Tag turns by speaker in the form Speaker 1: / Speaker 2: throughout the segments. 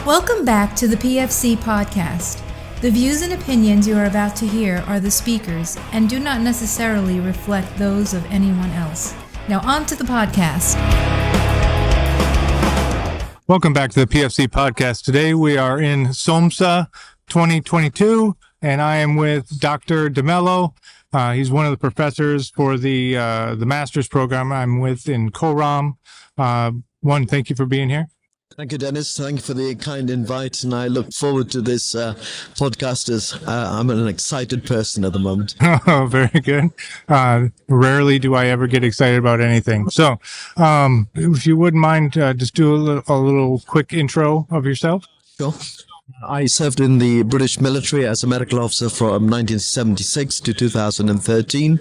Speaker 1: Welcome back to the PFC podcast. The views and opinions you are about to hear are the speakers and do not necessarily reflect those of anyone else. Now on to the podcast.
Speaker 2: Welcome back to the PFC podcast. Today we are in SOMSA 2022 and I am with Dr. DeMello. He's one of the professors for the master's program I'm with in CORAM. Thank you for being here.
Speaker 3: Thank you, Dennis. Thank you for the kind invite, and I look forward to this podcast as I'm an excited person at the moment.
Speaker 2: Oh, very good. Rarely do I ever get excited about anything. So if you wouldn't mind, just do a little quick intro of yourself.
Speaker 3: Sure. I served in the British military as a medical officer from 1976 to 2013.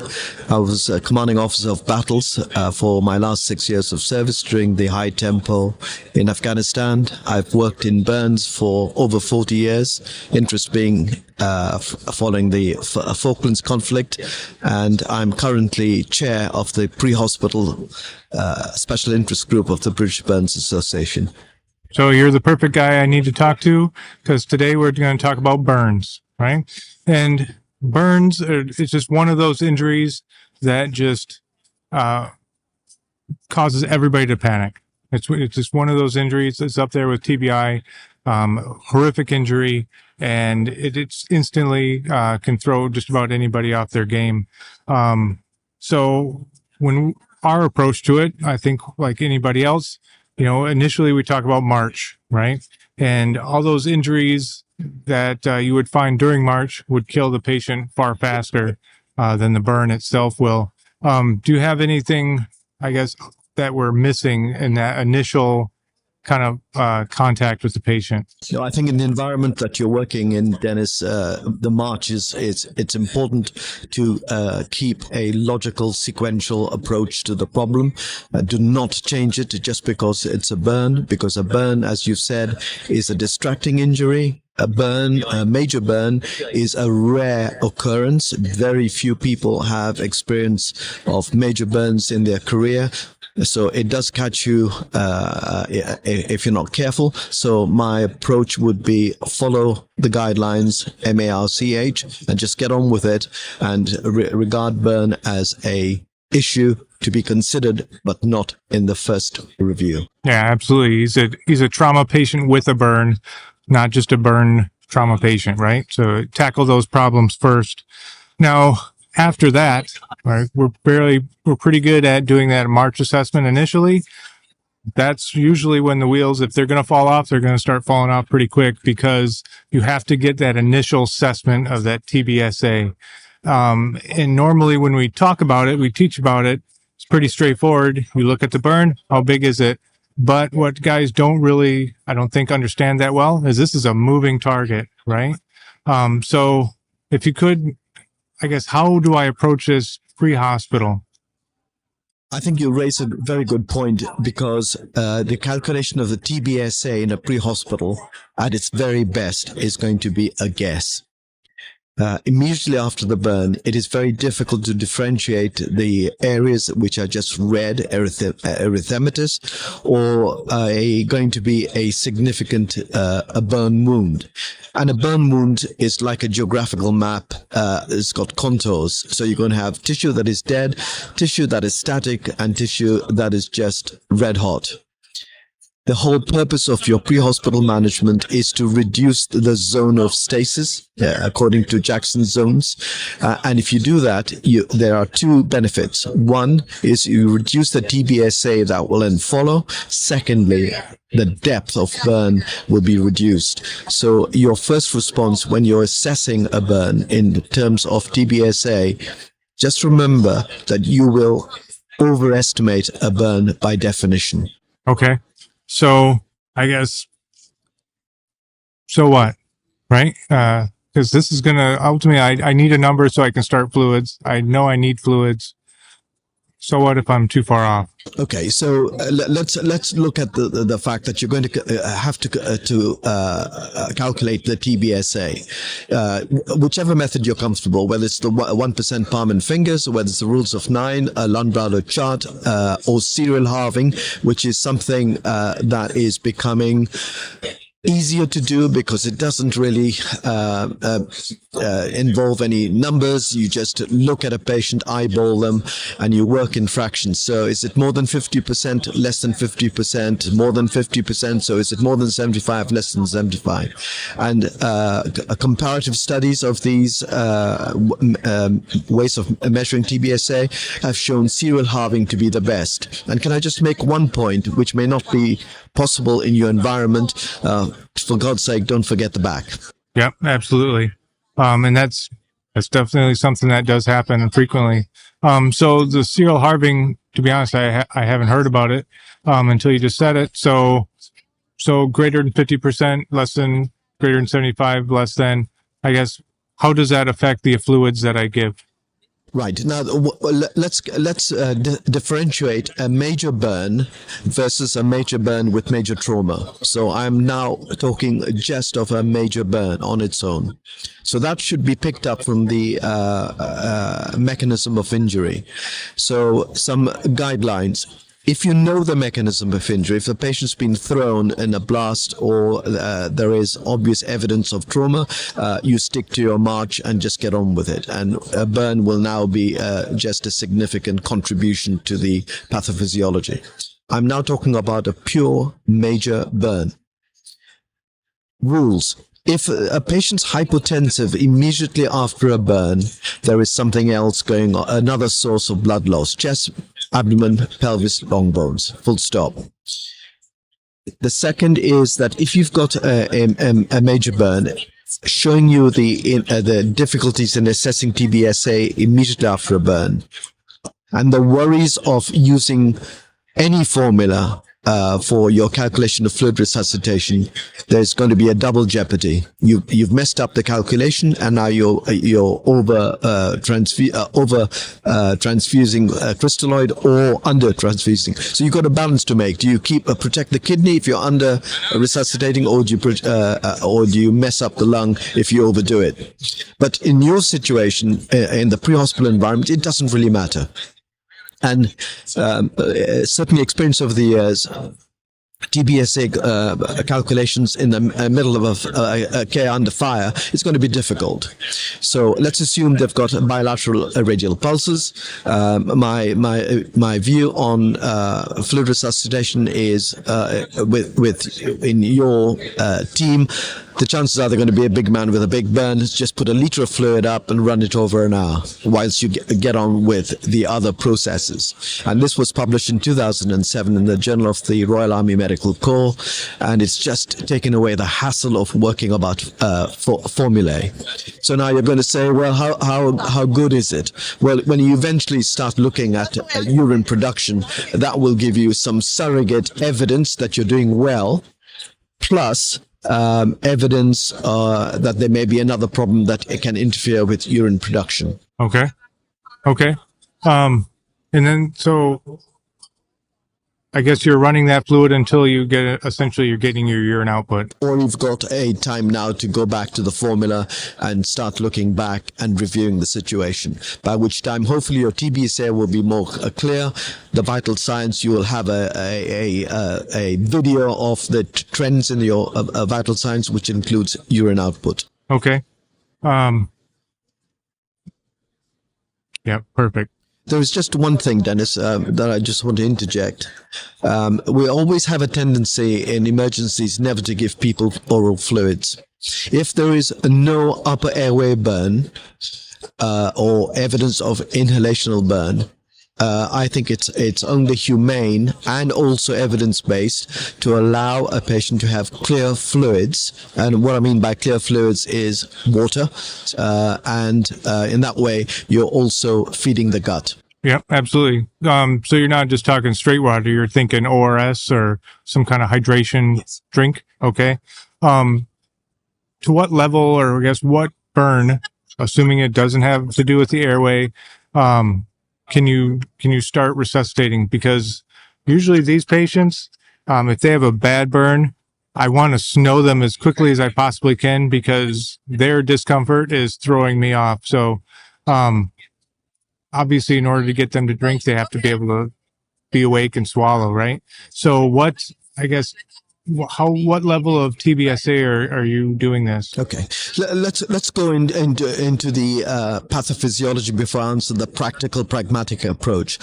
Speaker 3: I was a commanding officer of battles for my last 6 years of service during the high tempo in Afghanistan. I've worked in burns for over 40 years, interest being following the Falklands conflict, and I'm currently chair of the pre-hospital special interest group of the British Burns Association.
Speaker 2: So you're the perfect guy I need to talk to, because today we're going to talk about burns, right? And burns, it's just one of those injuries that just causes everybody to panic. It's just one of those injuries that's up there with TBI, horrific injury, and it's instantly can throw just about anybody off their game. So when our approach to it, I think like anybody else, initially we talk about March, right? And all those injuries that you would find during March would kill the patient far faster than the burn itself will. Do you have anything, I guess, that we're missing in that initial kind of contact with the patient?
Speaker 3: I think in the environment that you're working in, Dennis, the march it's important to keep a logical, sequential approach to the problem. Do not change it just because it's a burn, because a burn, as you said, is a distracting injury. A major burn is a rare occurrence. Very few people have experience of major burns in their career. So it does catch you if you're not careful. So my approach would be follow the guidelines, MARCH, and just get on with it and regard burn as a issue to be considered, but not in the first review.
Speaker 2: Yeah, absolutely. He's a trauma patient with a burn, not just a burn trauma patient, right? So tackle those problems first. Now, after that, right, we're pretty good at doing that March assessment initially. That's usually when the wheels, if they're going to fall off, they're going to start falling off pretty quick, because you have to get that initial assessment of that TBSA. And normally when we talk about it, we teach about it, it's pretty straightforward. You look at the burn, how big is it? But what guys don't really, I don't think, understand that well is this is a moving target, right? So if you could, I guess, how do I approach this pre-hospital?
Speaker 3: I think you raise a very good point, because the calculation of the TBSA in a pre-hospital at its very best is going to be a guess. Immediately after the burn, it is very difficult to differentiate the areas which are just red, erythematous, or going to be a significant a burn wound. And a burn wound is like a geographical map. It's got contours. So you're going to have tissue that is dead, tissue that is static, and tissue that is just red hot. The whole purpose of your pre-hospital management is to reduce the zone of stasis, according to Jackson's zones. And if you do that, there are two benefits. One is you reduce the TBSA that will then follow. Secondly, the depth of burn will be reduced. So your first response when you're assessing a burn in terms of TBSA, just remember that you will overestimate a burn by definition.
Speaker 2: Okay. So I guess, so what, right? Because this is going to, ultimately, I need a number so I can start fluids. I know I need fluids. So what if I'm too far off?
Speaker 3: Okay, so let's look at the fact that you're going to have to calculate the TBSA, whichever method you're comfortable, whether it's the 1% palm and fingers, or whether it's the rules of 9, a Lund-Browder chart, or serial halving, which is something that is becoming easier to do because it doesn't really involve any numbers. You just look at a patient, eyeball them, and you work in fractions. So is it more than 50%, less than 50%, more than 50%? So is it more than 75, less than 75? And comparative studies of these ways of measuring TBSA have shown serial halving to be the best. And can I just make one point, which may not be possible in your environment? For God's sake, don't forget the back.
Speaker 2: Yep, absolutely. And that's definitely something that does happen frequently. So the serial halving, to be honest, I haven't heard about it until you just said it. So greater than 50%, less than, greater than 75, less than, I guess, how does that affect the fluids that I give?
Speaker 3: Right. Now, let's differentiate a major burn versus a major burn with major trauma. So I'm now talking just of a major burn on its own. So that should be picked up from the mechanism of injury. So some guidelines. If you know the mechanism of injury, if the patient's been thrown in a blast or there is obvious evidence of trauma, you stick to your march and just get on with it. And a burn will now be just a significant contribution to the pathophysiology. I'm now talking about a pure major burn. Rules. If a patient's hypotensive immediately after a burn, there is something else going on, another source of blood loss, chest, abdomen, pelvis, long bones, full stop. The second is that if you've got a major burn, showing you the difficulties in assessing TBSA immediately after a burn, and the worries of using any formula for your calculation of fluid resuscitation, there's going to be a double jeopardy. You've messed up the calculation, and now you're over transfusing crystalloid or under transfusing. So you've got a balance to make. Do you protect the kidney if you're under resuscitating, or do you mess up the lung if you overdo it? But in your situation, in the pre-hospital environment, it doesn't really matter. And certainly experience over the years, TBSA calculations in the middle of a care under fire, it's going to be difficult. So let's assume they've got bilateral radial pulses. My view on fluid resuscitation is in your team, the chances are they're going to be a big man with a big burn. Just put a liter of fluid up and run it over an hour whilst you get on with the other processes. And this was published in 2007 in the Journal of the Royal Army Medical Corps, and it's just taken away the hassle of working about formulae. So now you're going to say, well, how good is it? Well, when you eventually start looking at urine production, that will give you some surrogate evidence that you're doing well, plus evidence that there may be another problem that it can interfere with urine production.
Speaker 2: Okay. And then, so I guess you're running that fluid until you get essentially you're getting your urine output.
Speaker 3: Or you've got a time now to go back to the formula and start looking back and reviewing the situation, by which time hopefully your TBSA will be more clear. The vital signs, you will have a video of the trends in your vital signs, which includes urine output.
Speaker 2: Okay. Yeah, perfect.
Speaker 3: There is just one thing, Dennis, that I just want to interject. We always have a tendency in emergencies never to give people oral fluids. If there is no upper airway burn or evidence of inhalational burn, I think it's only humane and also evidence-based to allow a patient to have clear fluids. And what I mean by clear fluids is water. And in that way, you're also feeding the gut.
Speaker 2: Yeah, absolutely. So you're not just talking straight water, you're thinking ORS or some kind of hydration drink. Okay. To what level, or I guess what burn, assuming it doesn't have to do with the airway, can you start resuscitating? Because usually these patients, if they have a bad burn, I want to snow them as quickly as I possibly can because their discomfort is throwing me off. So, obviously in order to get them to drink, they have to be able to be awake and swallow, right? So what, I guess, what level of TBSA are you doing this?
Speaker 3: Okay, let's go into the pathophysiology before I answer the practical, pragmatic approach.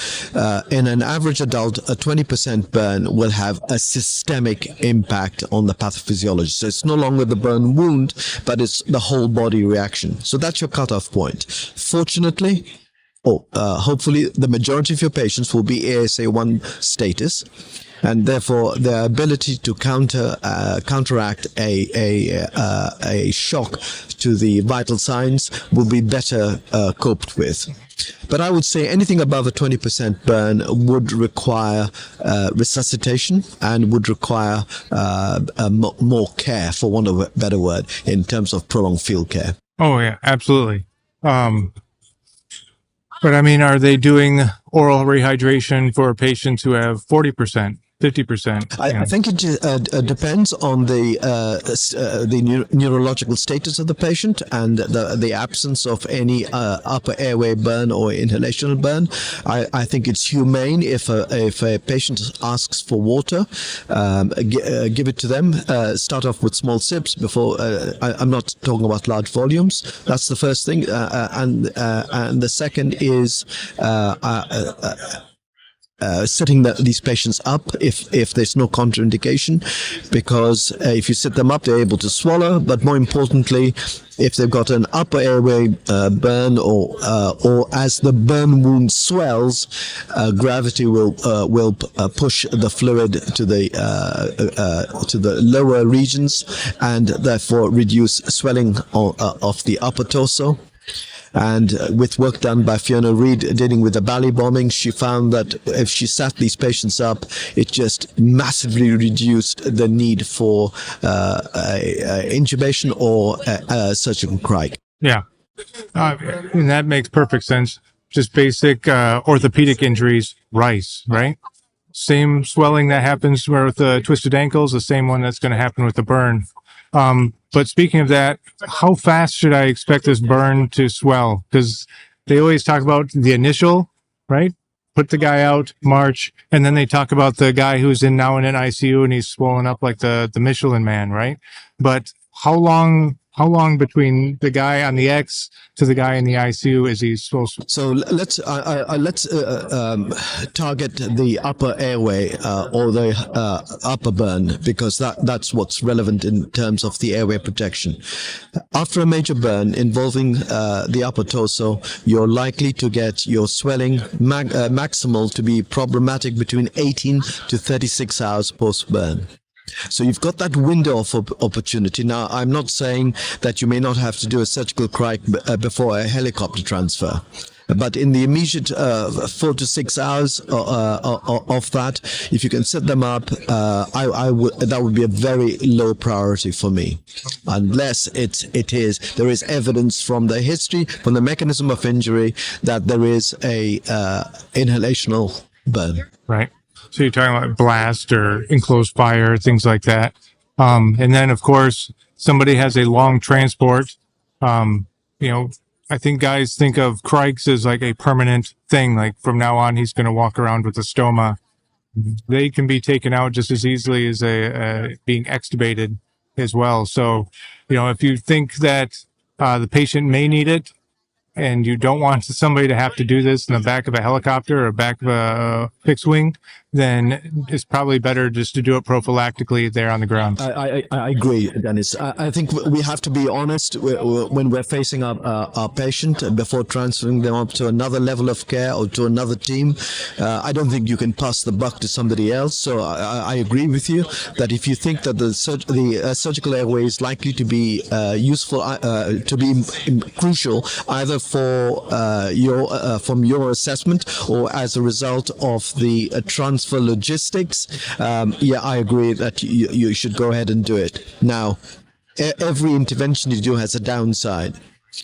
Speaker 3: In an average adult, a 20% burn will have a systemic impact on the pathophysiology. So it's no longer the burn wound, but it's the whole body reaction. So that's your cutoff point. Fortunately, hopefully, the majority of your patients will be ASA1 status, and therefore their ability to counteract a shock to the vital signs will be better coped with. But I would say anything above a 20% burn would require resuscitation and would require more care, for want of a better word, in terms of prolonged field care.
Speaker 2: Oh yeah, absolutely. But I mean, are they doing oral rehydration for patients who have 40%, 50%?
Speaker 3: I think it depends on the neurological status of the patient and the absence of any upper airway burn or inhalational burn. I think it's humane if a patient asks for water, give it to them. Start off with small sips before. I'm not talking about large volumes. That's the first thing, and the second is setting these patients up if there's no contraindication, because if you set them up, they're able to swallow. But more importantly, if they've got an upper airway burn or as the burn wound swells, gravity will push the fluid to the lower regions and therefore reduce swelling of the upper torso. And with work done by Fiona Reid dealing with the Bali bombing, she found that if she sat these patients up, it just massively reduced the need for intubation or surgical crike.
Speaker 2: Yeah, and that makes perfect sense. Just basic orthopedic injuries, rice, right? Same swelling that happens with twisted ankles, the same one that's going to happen with the burn. But speaking of that, how fast should I expect this burn to swell? Because they always talk about the initial, right? Put the guy out, march, and then they talk about the guy who's now in an ICU and he's swollen up like the Michelin Man, right? But how long between the guy on the X to the guy in the ICU is he supposed to?
Speaker 3: So let's target the upper airway or the upper burn, because that's what's relevant in terms of the airway protection. After a major burn involving the upper torso, you're likely to get your swelling maximal to be problematic between 18 to 36 hours post-burn. So you've got that window of opportunity. Now, I'm not saying that you may not have to do a surgical crike before a helicopter transfer. But in the immediate 4 to 6 hours of that, if you can set them up, that would be a very low priority for me, unless there is evidence from the history, from the mechanism of injury, that there is a inhalational burn.
Speaker 2: Right. So you're talking about blast or enclosed fire, things like that. And then, of course, somebody has a long transport. I think guys think of crikes as like a permanent thing. Like from now on, he's going to walk around with a stoma. They can be taken out just as easily as being extubated as well. So, if you think that the patient may need it, and you don't want somebody to have to do this in the back of a helicopter or back of a fixed wing, then it's probably better just to do it prophylactically there on the ground.
Speaker 3: I agree, Dennis. I think we have to be honest when we're facing our patient before transferring them up to another level of care or to another team. I don't think you can pass the buck to somebody else. So I agree with you that if you think that the surgical airway is likely to be useful, to be crucial, either for from your assessment or as a result of the transfer logistics, I agree that you should go ahead and do it. Now, every intervention you do has a downside.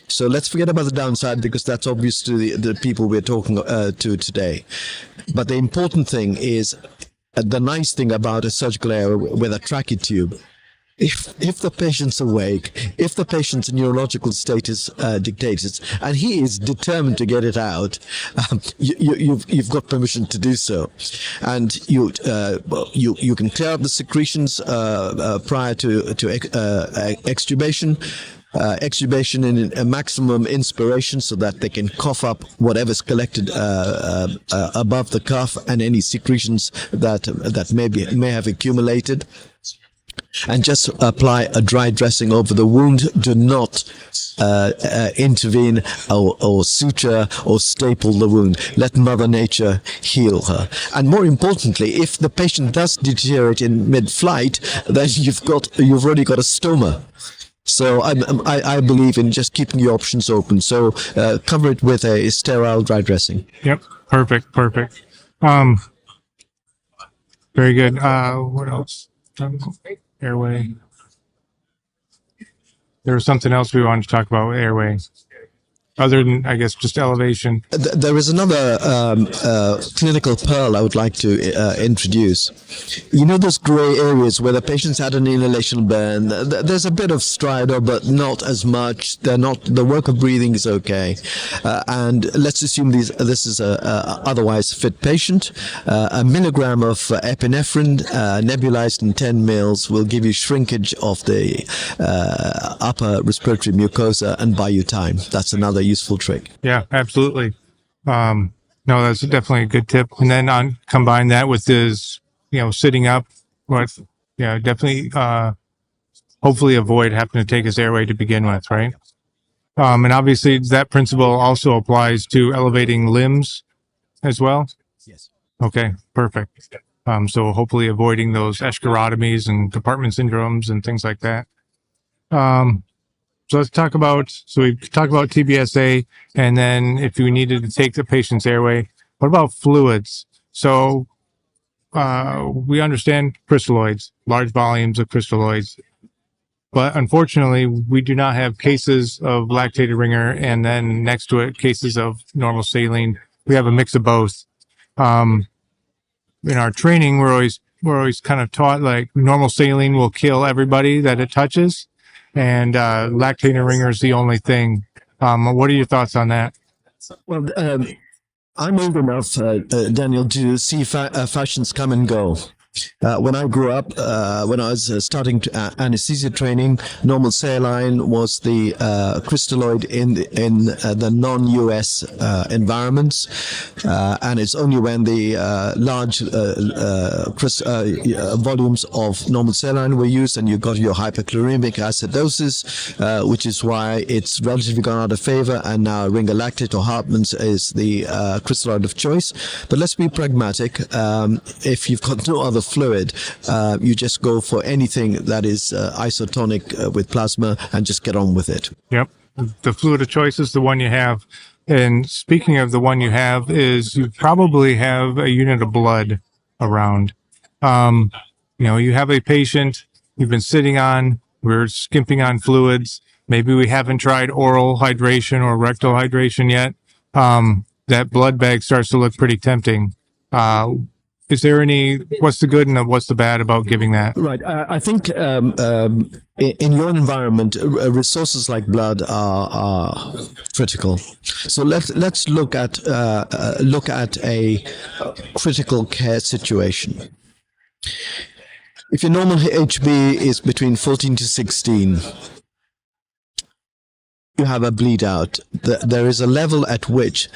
Speaker 3: So let's forget about the downside, because that's obvious to the people we're talking to today. But the important thing is, the nice thing about a surgical airway with a trachea tube if the patient's awake, if the patient's neurological status dictates it, and he is determined to get it out, you've got permission to do so, and you can clear out the secretions prior to extubation. Extubation in a maximum inspiration so that they can cough up whatever's collected above the cuff and any secretions that may have accumulated. And just apply a dry dressing over the wound. Do not intervene or suture or staple the wound. Let Mother Nature heal her. And more importantly, if the patient does deteriorate in mid-flight, then you've already got a stoma. So I believe in just keeping your options open. So cover it with a sterile dry dressing.
Speaker 2: Yep. Perfect. Very good. What else? Airway. There was something else we wanted to talk about with airway, other than, I guess, just elevation.
Speaker 3: There is another clinical pearl I would like to introduce. You know those gray areas where the patient's had an inhalation burn? There's a bit of stridor, but not as much. The work of breathing is okay. And let's assume this is a otherwise fit patient. A milligram of epinephrine nebulized in 10 mils will give you shrinkage of the upper respiratory mucosa and buy you time. That's another useful trick.
Speaker 2: Yeah, absolutely. No, that's definitely a good tip. And then combine that with his, sitting up, definitely, hopefully avoid having to take his airway to begin with, right? And obviously that principle also applies to elevating limbs as well.
Speaker 3: Yes.
Speaker 2: Okay, perfect. So hopefully avoiding those escharotomies and compartment syndromes and things like that. So we've talked about TBSA, and then if you needed to take the patient's airway, what about fluids? So we understand crystalloids, large volumes of crystalloids, but unfortunately we do not have cases of lactated ringer and then next to it cases of normal saline. We have a mix of both. In our training, we're always kind of taught like normal saline will kill everybody that it touches, and lactated ringer is the only thing. What are your thoughts on that?
Speaker 3: Well, I'm old enough, Daniel, to see fashions come and go. When I grew up, when I was starting anesthesia training, normal saline was the crystalloid in the non-US environments, and it's only when the large volumes of normal saline were used and you got your hyperchloremic acidosis, which is why it's relatively gone out of favor, and now ringer lactate or Hartmann's is the crystalloid of choice. But let's be pragmatic. If you've got no other fluid, you just go for anything that is isotonic with plasma and just get on with it.
Speaker 2: Yep. The fluid of choice is the one you have. And speaking of the one you have, is you probably have a unit of blood around. You have a patient you've been sitting on, we're skimping on fluids. Maybe we haven't tried oral hydration or rectal hydration yet. That blood bag starts to look pretty tempting. Is there what's the good and what's the bad about giving that?
Speaker 3: Right. I think in your environment, resources like blood are critical. So let's look at a critical care situation. If your normal HB is between 14 to 16, you have a bleed out. There is a level at which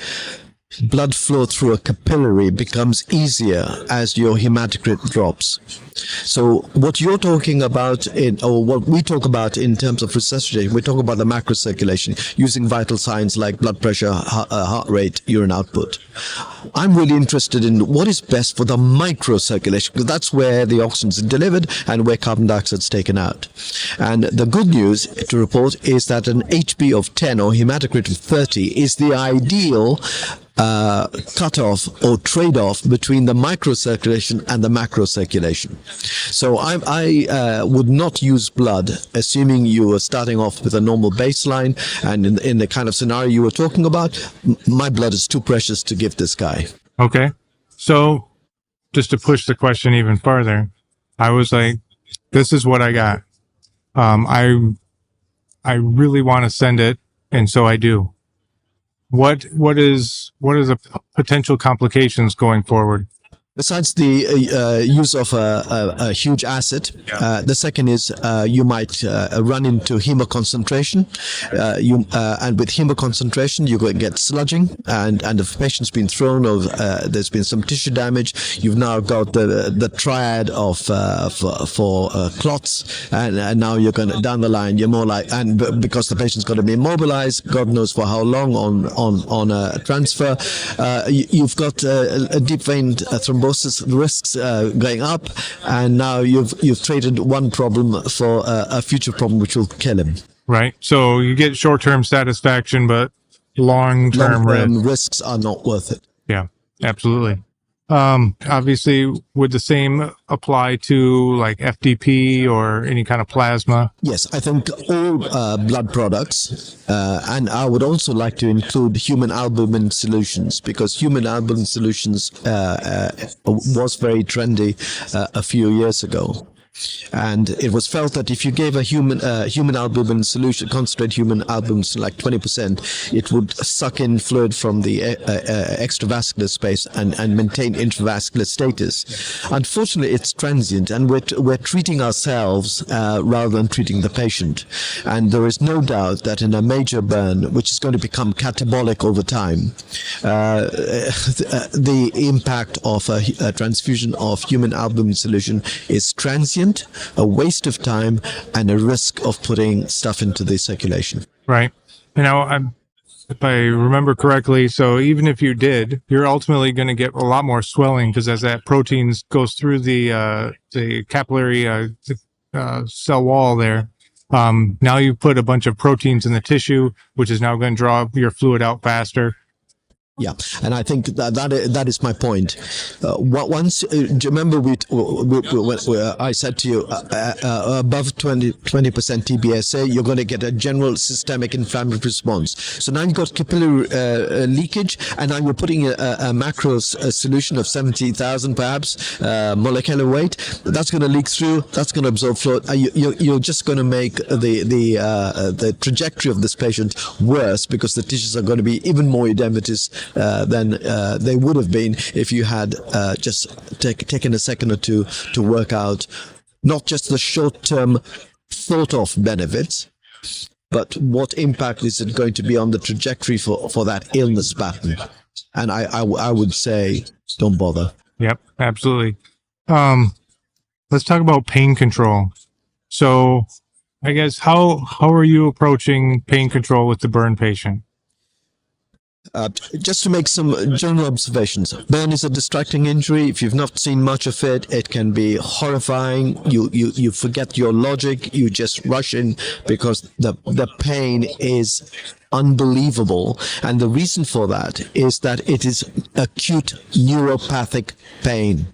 Speaker 3: blood flow through a capillary becomes easier as your hematocrit drops. So what you're talking about what we talk about in terms of resuscitation, we talk about the macrocirculation, using vital signs like blood pressure, heart rate, urine output. I'm really interested in what is best for the microcirculation, because that's where the oxygen is delivered and where carbon dioxide is taken out. And the good news to report is that an HB of 10 or hematocrit of 30 is the ideal cutoff or trade-off between the microcirculation and the macrocirculation. So I would not use blood, assuming you were starting off with a normal baseline, and in the kind of scenario you were talking about, my blood is too precious to give this guy.
Speaker 2: Okay. So just to push the question even further, I was like, this is what I got. I really want to send it, and so I do. What is the potential complications going forward?
Speaker 3: Besides the use of a huge acid, the second is you might run into hemoconcentration. And with hemoconcentration, you're going to get sludging, and if the patient's been thrown or there's been some tissue damage, you've now got the triad of for clots, and now you're going to, down the line, you're more like, and because the patient's got to be immobilized, God knows for how long on a transfer, you've got a deep vein thrombosis risks going up, and now you've traded one problem for a future problem which will kill him.
Speaker 2: Right. So you get short-term satisfaction, but long-term
Speaker 3: risks are not worth it.
Speaker 2: Yeah, absolutely. Obviously, would the same apply to like FDP or any kind of plasma?
Speaker 3: Yes, I think all blood products, and I would also like to include human albumin solutions, because human albumin solutions was very trendy a few years ago. And it was felt that if you gave a human albumin solution, concentrated human albumin, like 20%, it would suck in fluid from the extravascular space and maintain intravascular status. Unfortunately, it's transient, and we're treating ourselves rather than treating the patient. And there is no doubt that in a major burn, which is going to become catabolic over time, the impact of a transfusion of human albumin solution is transient, a waste of time, and a risk of putting stuff into the circulation.
Speaker 2: Right. You know, if I remember correctly, so even if you did, you're ultimately going to get a lot more swelling, because as that protein goes through the capillary cell wall there, now you put a bunch of proteins in the tissue, which is now going to draw your fluid out faster.
Speaker 3: Yeah, and I think that is my point. Once, do you remember I said to you, above 20% TBSA, you're going to get a general systemic inflammatory response. So now you've got capillary leakage, and now you're putting a macro solution of 70,000 perhaps molecular weight. That's going to leak through. That's going to absorb fluid. You're just going to make the trajectory of this patient worse, because the tissues are going to be even more edematous than they would have been if you had just taken a second or two to work out not just the short-term thought-of benefits, but what impact is it going to be on the trajectory for that illness pattern. And I would say, don't bother.
Speaker 2: Yep, absolutely. Let's talk about pain control. So I guess how are you approaching pain control with the burn patient?
Speaker 3: Just to make some general observations. Burn is a distracting injury. If you've not seen much of it, it can be horrifying. You forget your logic. You just rush in because the pain is unbelievable. And the reason for that is that it is acute neuropathic pain.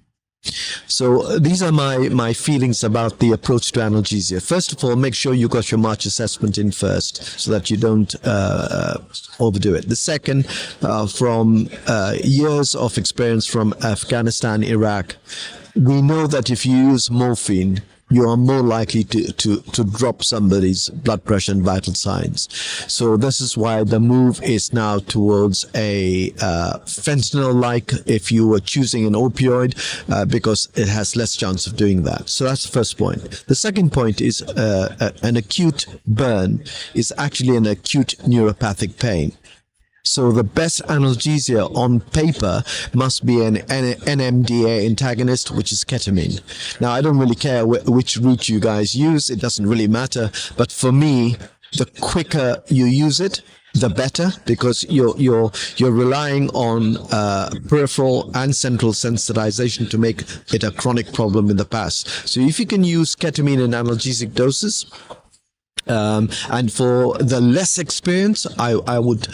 Speaker 3: So these are my feelings about the approach to analgesia. First of all, make sure you got your March assessment in first, so that you don't overdo it. The second, from years of experience from Afghanistan, Iraq, we know that if you use morphine, you are more likely to drop somebody's blood pressure and vital signs. So this is why the move is now towards a fentanyl-like, if you were choosing an opioid, because it has less chance of doing that. So that's the first point. The second point is an acute burn is actually an acute neuropathic pain. So the best analgesia on paper must be an NMDA antagonist, which is ketamine. Now, I don't really care which route you guys use. It doesn't really matter. But for me, the quicker you use it, the better, because you're relying on peripheral and central sensitization to make it a chronic problem in the past. So if you can use ketamine in analgesic doses, and for the less experienced, I would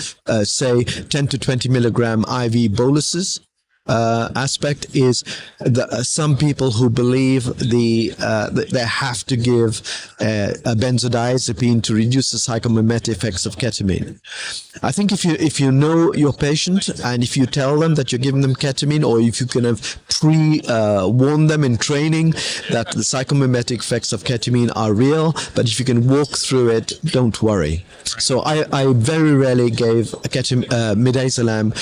Speaker 3: say 10 to 20 milligram IV boluses aspect is some people who believe that they have to give a benzodiazepine to reduce the psychomimetic effects of ketamine. I think if you know your patient and if you tell them that you're giving them ketamine, or if you can have warn them in training that the psychomimetic effects of ketamine are real, but if you can walk through it, don't worry. So I very rarely gave midazolam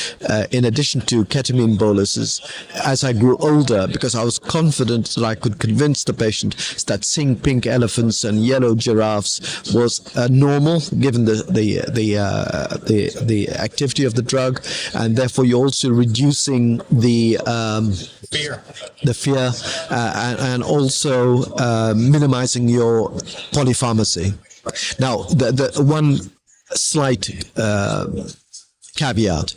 Speaker 3: in addition to ketamine boluses as I grew older, because I was confident that I could convince the patient that seeing pink elephants and yellow giraffes was normal given the activity of the drug, and therefore you're also reducing the fear and also minimizing your polypharmacy. Now, the one slight caveat: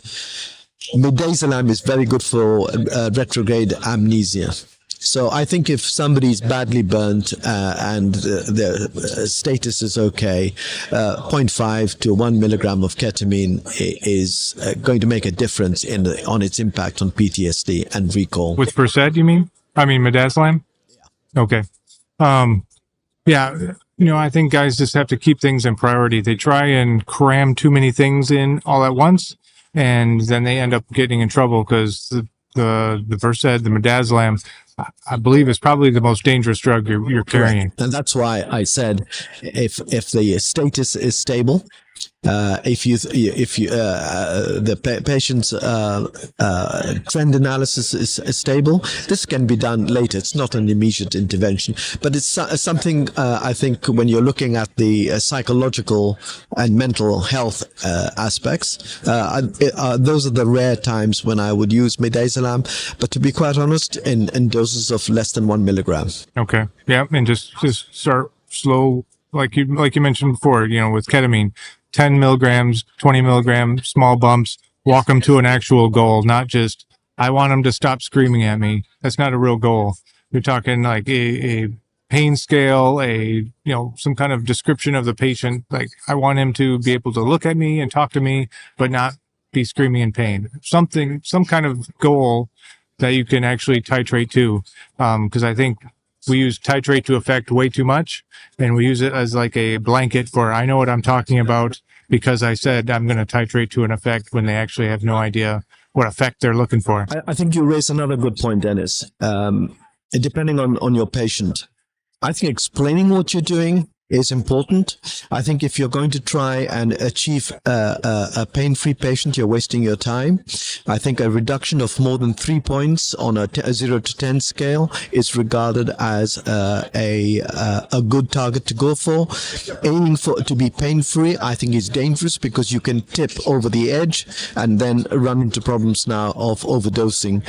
Speaker 3: midazolam is very good for retrograde amnesia. So I think if somebody's badly burnt and their status is okay, 0.5 to 1 milligram of ketamine is going to make a difference on its impact on PTSD and recall.
Speaker 2: With Versed, you mean? I mean midazolam? Yeah. Okay. Yeah, I think guys just have to keep things in priority. They try and cram too many things in all at once, and then they end up getting in trouble because the Versed, the midazolam, I believe is probably the most dangerous drug you're carrying.
Speaker 3: Correct. And that's why I said if the status is stable, if the patient's trend analysis is stable, this can be done later. It's not an immediate intervention, but it's something I think when you're looking at the psychological and mental health aspects, those are the rare times when I would use midazolam, but to be quite honest, in doses of less than 1 milligram.
Speaker 2: Okay. Yeah, and just start slow, like you mentioned before, with ketamine. 10 milligrams, 20 milligrams, small bumps, walk them to an actual goal, not just, I want them to stop screaming at me. That's not a real goal. You're talking like a pain scale, some kind of description of the patient. Like, I want him to be able to look at me and talk to me, but not be screaming in pain. Some kind of goal that you can actually titrate to. Because I think we use titrate to effect way too much, and we use it as like a blanket for, I know what I'm talking about because I said I'm going to titrate to an effect when they actually have no idea what effect they're looking for.
Speaker 3: I think you raise another good point, Dennis. Depending on your patient, I think explaining what you're doing is important. I think if you're going to try and achieve a pain-free patient, you're wasting your time. I think a reduction of more than 3 points on a 0 to 10 scale is regarded as a good target to go for. Aiming to be pain-free, I think, is dangerous because you can tip over the edge and then run into problems now of overdosing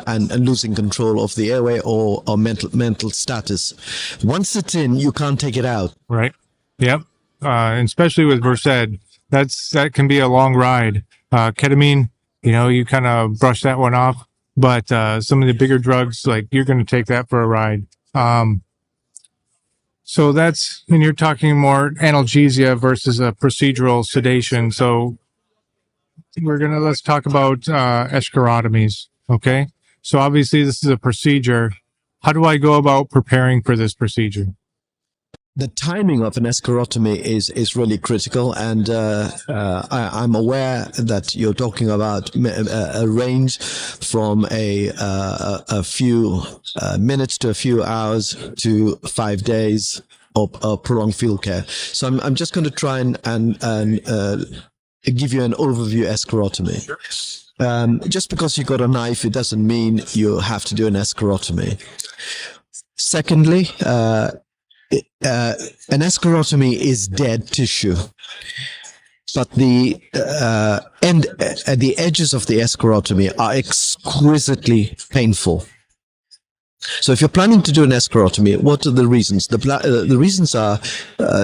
Speaker 3: and losing control of the airway or mental status. Once it's in, you can't take it out.
Speaker 2: Right. Yep. And especially with Versed, that can be a long ride. Ketamine, you kind of brush that one off, but some of the bigger drugs, like, you're going to take that for a ride. So that's, and you're talking more analgesia versus a procedural sedation. So let's talk about escharotomies. Okay. So obviously this is a procedure. How do I go about preparing for this procedure?
Speaker 3: The timing of an escharotomy is really critical, and I'm aware that you're talking about a range from a few minutes to a few hours to 5 days of prolonged field care. So I'm just going to try and give you an overview escharotomy. Just because you got a knife, it doesn't mean you have to do an escharotomy. Secondly, an escharotomy is dead tissue, but the edges of the escharotomy are exquisitely painful. So if you're planning to do an escharotomy, what are the reasons? The reasons are,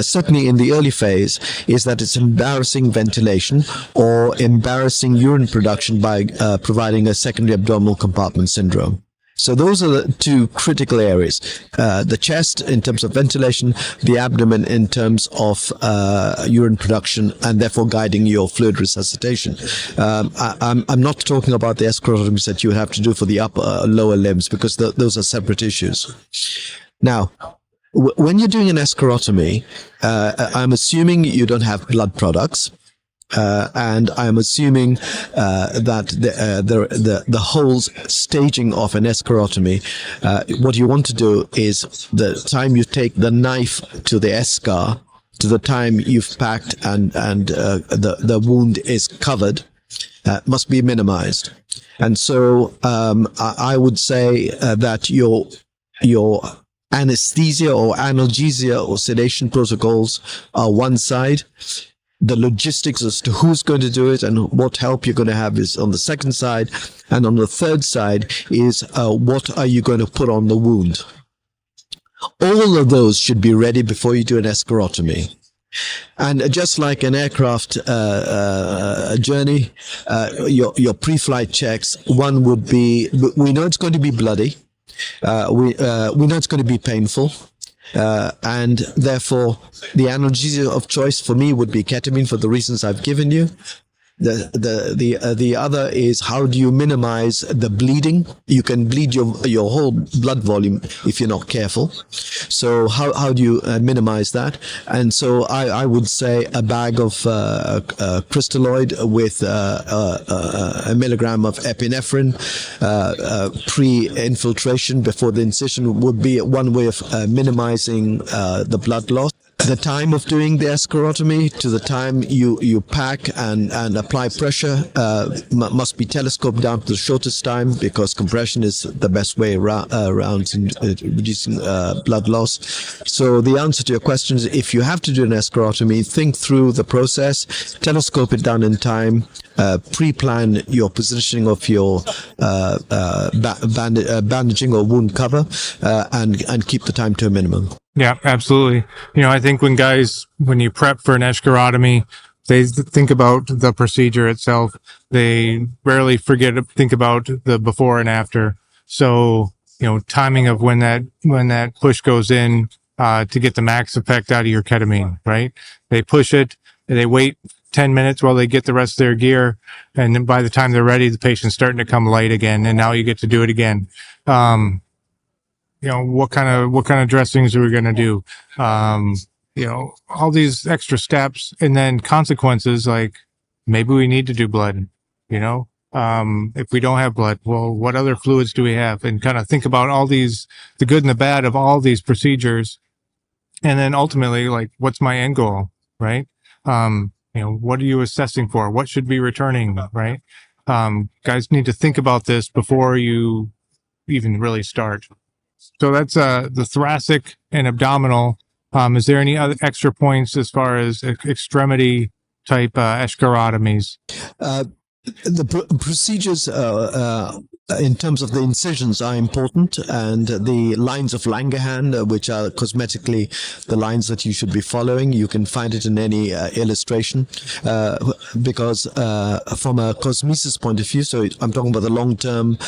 Speaker 3: certainly in the early phase, is that it's embarrassing ventilation or embarrassing urine production by providing a secondary abdominal compartment syndrome. So those are the two critical areas: the chest in terms of ventilation, the abdomen in terms of urine production, and therefore guiding your fluid resuscitation. I'm not talking about the escharotomies that you have to do for the upper lower limbs, because those are separate issues. Now, when you're doing an escharotomy, I'm assuming you don't have blood products. And I'm assuming that the whole staging of an escharotomy, what you want to do is the time you take the knife to the eschar, to the time you've packed and the wound is covered, must be minimized. And so I would say that your anesthesia or analgesia or sedation protocols are one side. The logistics as to who's going to do it and what help you're going to have is on the second side. And on the third side is what are you going to put on the wound? All of those should be ready before you do an escharotomy. And just like an aircraft journey, your pre-flight checks, one would be, we know it's going to be bloody. We know it's going to be painful. And therefore, the analgesia of choice for me would be ketamine for the reasons I've given you. The other is, how do you minimize the bleeding? You can bleed your whole blood volume if you're not careful. So how do you minimize that? And so I would say a bag of crystalloid with a milligram of epinephrine pre-infiltration before the incision would be one way of minimizing the blood loss. The time of doing the escharotomy to the time you pack and apply pressure must be telescoped down to the shortest time, because compression is the best way around reducing blood loss. So the answer to your question is, if you have to do an escharotomy, think through the process, telescope it down in time, pre-plan your positioning of your bandaging or wound cover, and keep the time to a minimum.
Speaker 2: Yeah, absolutely. I think when you prep for an escharotomy, they think about the procedure itself. They rarely think about the before and after. So, timing of when that push goes in, to get the max effect out of your ketamine, right? They push it, and they wait 10 minutes while they get the rest of their gear. And then by the time they're ready, the patient's starting to come light again. And now you get to do it again. What kind of dressings are we going to do? All these extra steps, and then consequences, like maybe we need to do blood, if we don't have blood, well, what other fluids do we have? And kind of think about all these, the good and the bad of all these procedures. And then ultimately, like, what's my end goal, right? What are you assessing for? What should be returning, right? Guys need to think about this before you even really start. So that's the thoracic and abdominal. Is there any other extra points as far as extremity type escharotomies?
Speaker 3: The procedures in terms of the incisions are important, and the lines of Langerhans, which are cosmetically the lines that you should be following. You can find it in any illustration, because from a cosmesis point of view, so I'm talking about the long-term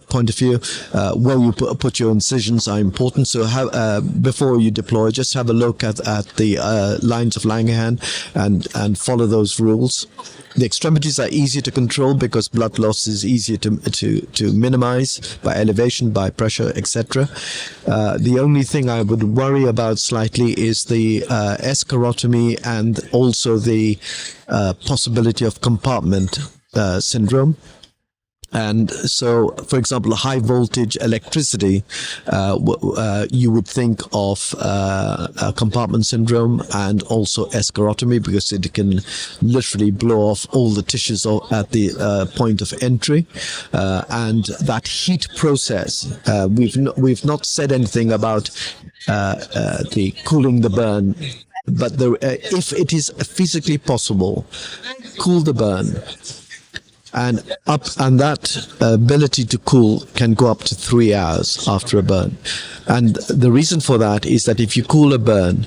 Speaker 3: point of view, where you put your incisions are important. So before you deploy, just have a look at the lines of Langerhans and follow those rules. The extremities are easier to control because blood loss is easier to minimize by elevation, by pressure, etc. The only thing I would worry about slightly is the escharotomy, and also the possibility of compartment syndrome. And so, for example, high voltage electricity, you would think of compartment syndrome and also escharotomy, because it can literally blow off all the tissues at the point of entry. And that heat process, we've not said anything about the cooling the burn, but if it is physically possible, cool the burn. And that ability to cool can go up to 3 hours after a burn. And the reason for that is that if you cool a burn,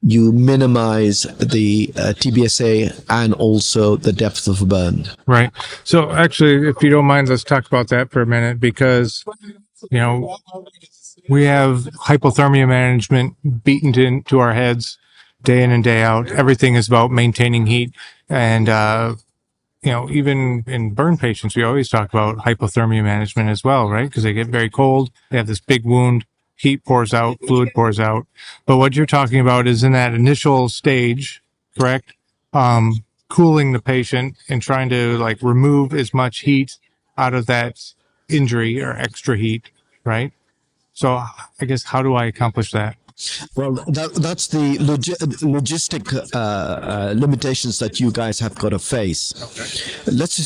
Speaker 3: you minimize the TBSA and also the depth of burn.
Speaker 2: Right. So actually, if you don't mind, let's talk about that for a minute, because, we have hypothermia management beaten into our heads day in and day out. Everything is about maintaining heat. And, even in burn patients, we always talk about hypothermia management as well, right? Because they get very cold. They have this big wound. Heat pours out, fluid pours out. But what you're talking about is in that initial stage, correct? Cooling the patient and trying to remove as much heat out of that injury or extra heat, right? So I guess, how do I accomplish that?
Speaker 3: Well, that's the logistic limitations that you guys have got to face. Okay. Let's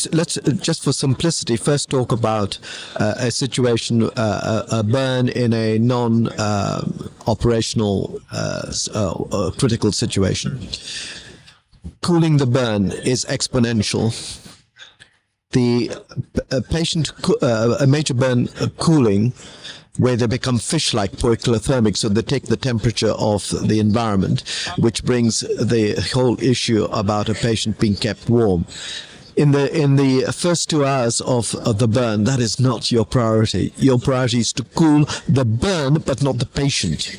Speaker 3: just for simplicity first talk about a situation, a burn in a non-operational critical situation. Cooling the burn is exponential. The a major burn cooling, where they become fish-like poikilothermic, so they take the temperature of the environment, which brings the whole issue about a patient being kept warm. In the first 2 hours of the burn, that is not your priority. Your priority is to cool the burn, but not the patient.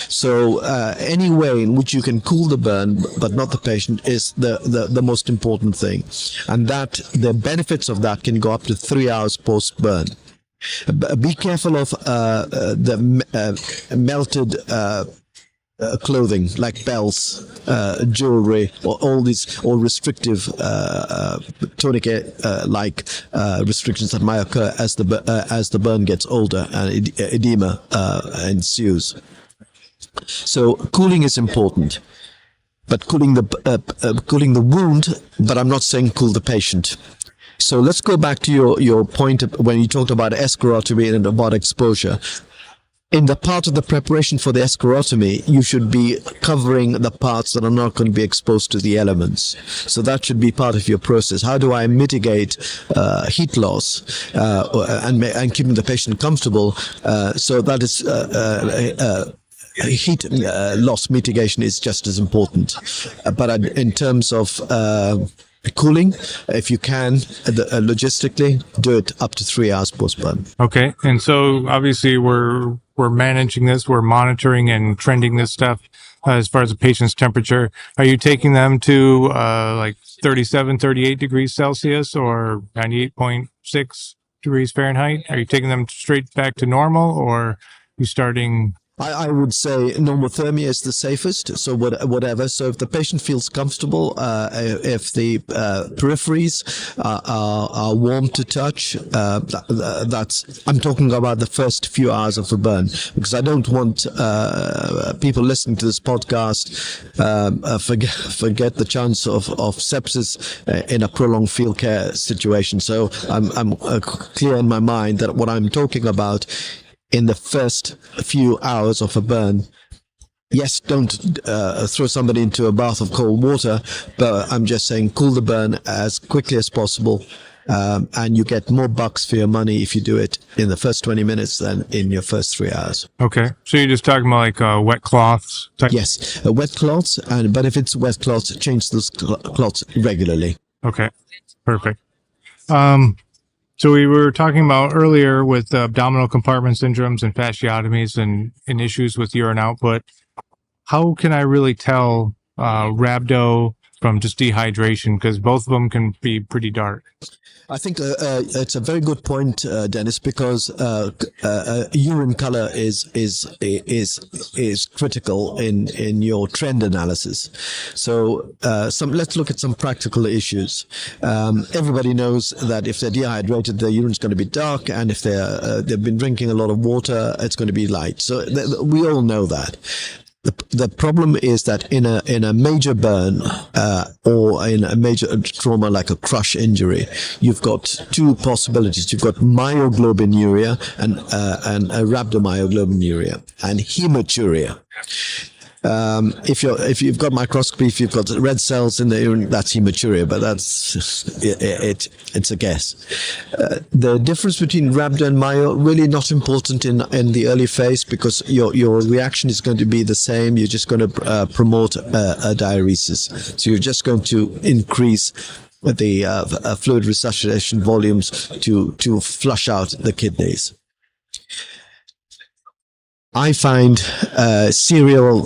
Speaker 3: So any way in which you can cool the burn but not the patient is the most important thing, and that the benefits of that can go up to 3 hours post-burn. Be careful of the melted clothing like belts, jewelry, or all these, or restrictive tourniquet like restrictions that might occur as the burn gets older and edema ensues. So cooling is important, but cooling the wound. But I'm not saying cool the patient. So let's go back to your point when you talked about escharotomy and about exposure. In the part of the preparation for the escharotomy, you should be covering the parts that are not going to be exposed to the elements. So that should be part of your process. How do I mitigate heat loss and keeping the patient comfortable? So that is heat loss mitigation is just as important. But in terms of cooling, if you can, logistically, do it up to 3 hours post-burn.
Speaker 2: Okay. And so obviously we're managing this, we're monitoring and trending this stuff as far as the patient's temperature. Are you taking them to 37, 38 degrees Celsius or 98.6 degrees Fahrenheit? Are you taking them straight back to normal, or are you starting...
Speaker 3: I would say normothermia is the safest, so whatever. So if the patient feels comfortable, if the peripheries are warm to touch, I'm talking about the first few hours of the burn, because I don't want people listening to this podcast forget the chance of sepsis in a prolonged field care situation. So I'm clear in my mind that what I'm talking about in the first few hours of a burn. Yes, don't throw somebody into a bath of cold water, but I'm just saying cool the burn as quickly as possible, and you get more bucks for your money if you do it in the first 20 minutes than in your first 3 hours.
Speaker 2: Okay, so you're just talking about wet cloths type?
Speaker 3: Yes, wet cloths, but if it's wet cloths, change those cloths regularly.
Speaker 2: Okay, perfect. So we were talking about earlier with abdominal compartment syndromes and fasciotomies and issues with urine output. How can I really tell rhabdo from just dehydration? Because both of them can be pretty dark.
Speaker 3: I think it's a very good point, Dennis, because urine color is critical in your trend analysis. So let's look at some practical issues. Everybody knows that if they're dehydrated, their urine's going to be dark, and if they've been drinking a lot of water, it's going to be light. So we all know that. The problem is that in a major burn or in a major trauma like a crush injury, you've got two possibilities. You've got myoglobinuria and rhabdomyoglobinuria and hematuria. If you've got microscopy, if you've got red cells in the urine, that's hematuria, but it's a guess. The difference between rhabdo and myo really not important in the early phase, because your reaction is going to be the same. You're just going to promote a diuresis, so you're just going to increase the fluid resuscitation volumes to flush out the kidneys. I find serial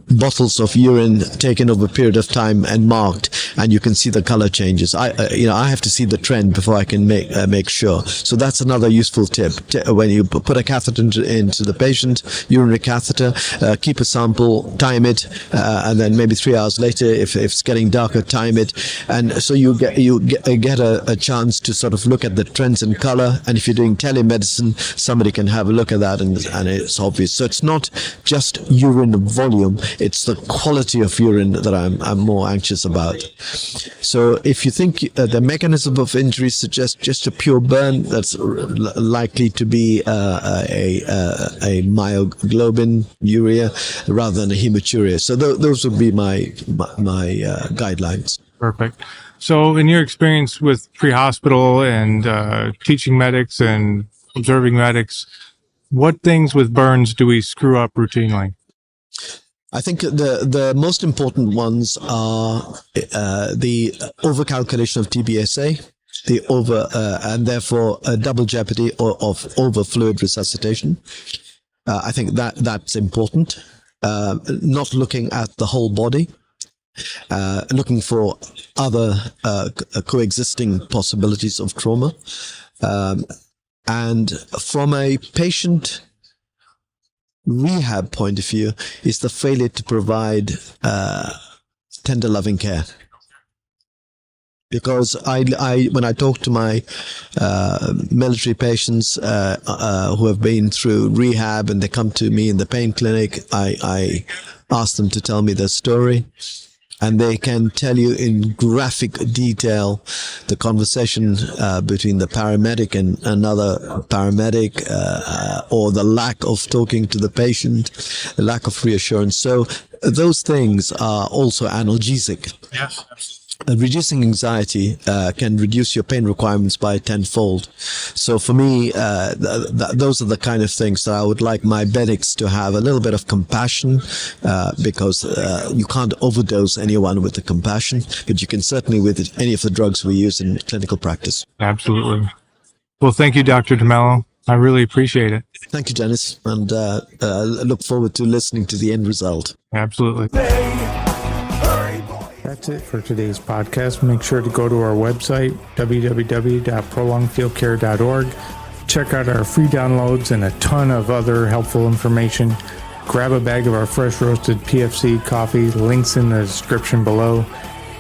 Speaker 3: bottles of urine taken over a period of time and marked, and you can see the color changes. I have to see the trend before I can make sure. So that's another useful tip. When you put a catheter into the patient, urinary catheter, keep a sample, time it, and then maybe 3 hours later, if it's getting darker, time it, and so you get a chance to sort of look at the trends in color. And if you're doing telemedicine, somebody can have a look at that. And it's obvious. So it's not just urine volume, it's the quality of urine that I'm more anxious about. So if you think the mechanism of injury suggests just a pure burn, that's likely to be a myoglobin urea rather than a hematuria. So those would be my guidelines.
Speaker 2: Perfect. So in your experience with pre-hospital and teaching medics and observing medics, what things with burns do we screw up routinely?
Speaker 3: I think the most important ones are the overcalculation of TBSA, and therefore a double jeopardy of over fluid resuscitation. I think that's important. Not looking at the whole body, looking for other coexisting possibilities of trauma. And from a patient rehab point of view, is the failure to provide tender, loving care. Because when I talk to my military patients who have been through rehab and they come to me in the pain clinic, I ask them to tell me their story. And they can tell you in graphic detail the conversation between the paramedic and another paramedic, or the lack of talking to the patient, the lack of reassurance. So those things are also analgesic.
Speaker 2: Yes.
Speaker 3: Reducing anxiety can reduce your pain requirements by tenfold. So for me, those are the kind of things that I would like my medics to have a little bit of compassion, because you can't overdose anyone with the compassion, but you can certainly with any of the drugs we use in clinical practice.
Speaker 2: Absolutely. Well, thank you, Dr. DeMello. I really appreciate it.
Speaker 3: Thank you, Dennis, and look forward to listening to the end result.
Speaker 2: Absolutely. That's it for today's podcast. Make sure to go to our website, www.prolongedfieldcare.org. Check out our free downloads and a ton of other helpful information. Grab a bag of our fresh roasted PFC coffee, links in the description below,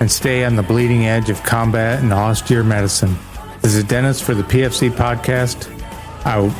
Speaker 2: and stay on the bleeding edge of combat and austere medicine. This is Dennis for the PFC podcast. Out.